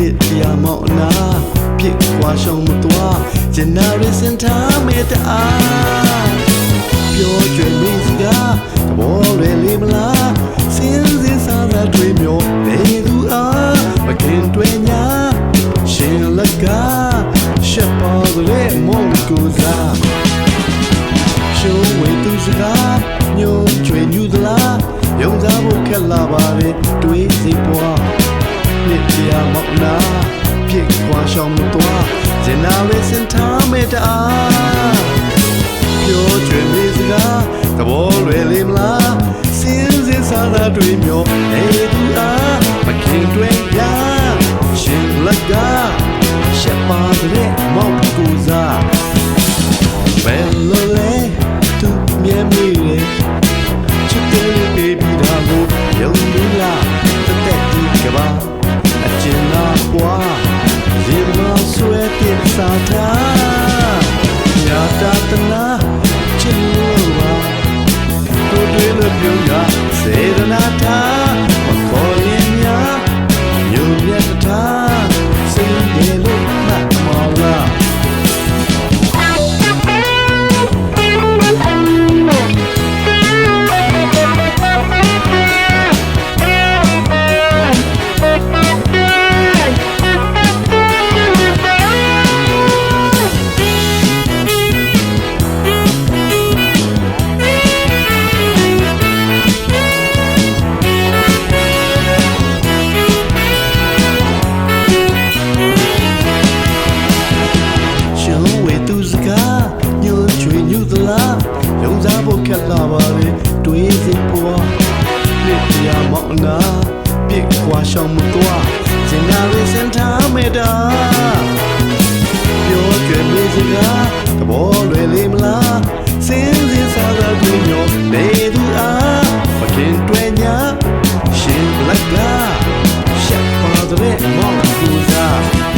စ်တရားမောင်းနာပြစ်ခွာရှောင်မသွားဂျန်နာရီစင်ထားမေတ္တာပြောကြွယ်မိစကားသဘောလွယ်လေးမလားစင်းစင်းစားသာတွေးမျောနေသူအားမခင်တွင်ညာရှင်လကားရှက်ပါလေမောင်ကိုစားရှုံးဝေသူစကားညို့ချွေညူသလားယုံစားဖို့ခက်လာပါလေတွေးစီပွားနှစ်တရားမောက်နာပြစ်ခွာရှောင်မသွားဂျန်နာရီစင်ထားမေတ္တာပြောကြွယ်မိစကားသဘောလွယ်လေးမလားစင်းစင်းစားသာတွေးမျောနေသူအားမခင်တွင်ရရှင်လကားရှက်ပါတဲ့မောက်ကူစားဘယ်လိုလဲသူမြဲမိလေချစ်တယ်လို့ပြေးပြီးတာကိုယုံလို့လားတက်ဒီကဘာအကျဉ်းလာပွားဒီမှာဆွဲပြစ်စားတာညာတာတနာချစ်လို့ပါကိုတွေးလို့ပြုံးရစေရနာတာမခေါ်ရင်ညာညို့မြတ်တာစိတ်ရေလို့မှတ်မော်လာယုံစားဖို့ခက်လာပါလေတွေးစိတ်ပွားနှစ်တရားမောင်းနာပြစ်ခွာရှောင်မသွားဂျန်နာရီစင်ထားမေတ္တာပြောကြွယ်မိစကားသဘောလွယ်လေးမလားစင်းစင်းစားသာတွေးမျောနေသူအားမခင်တွင်ညာရှင်လက်ကရှက်ပါတဲ့မောင်ကူစား